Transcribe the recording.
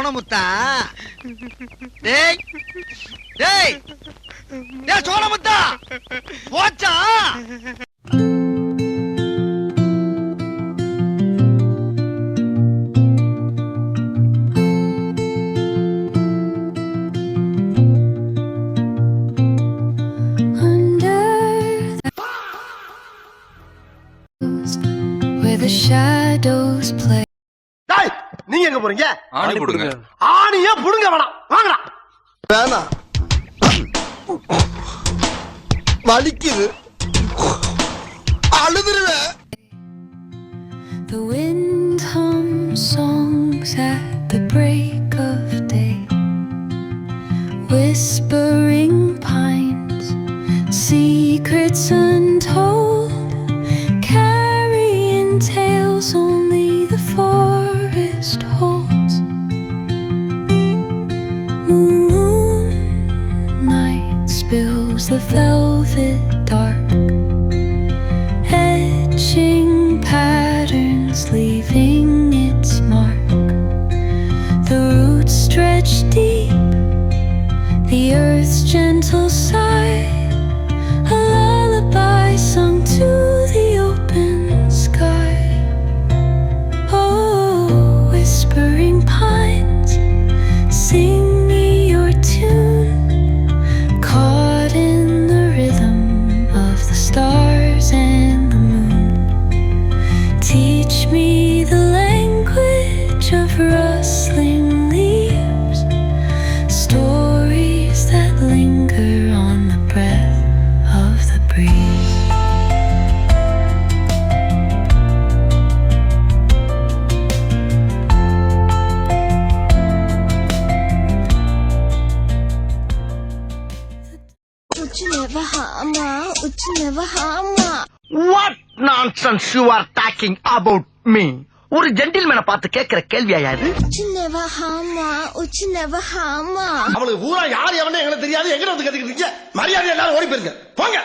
சோனமுத்தா டேய் டேய் டேய் சோனமுத்தா போச்சா The shadows play. டேய் நீங்க எங்க போறீங்க? ஆணி புடுங்க. ஆணியே புடுங்க வேணாம். வாங்கடா. வேணாம். வலிக்குது. அழுதுருவேன். The wind hums songs at the break of day, whispering pines, secrets untold. Tales only the forest holds. Moonlight spills the velvet dark, etching patterns, leaving its mark. The roots stretch deep, the earth's gentle sigh, a lullaby sung to the open sky. Whispering pines, sing me your tune, caught in the rhythm of the stars and the moon. Teach me the language of rustling leaves, stories that linger on the breath of the breeze. What nonsense you are talking about me? ஒரு ஜென்டில்மேனை பார்த்து கேட்கிற கேள்வியா இது? அவளுக்கு பூரா யார் எவனே எங்களுக்கு தெரியாது. எங்க வந்து கத்துக்கிட்டீங்க? மரியாதை எல்லாரும் ஓடி போயிருங்க. போங்க.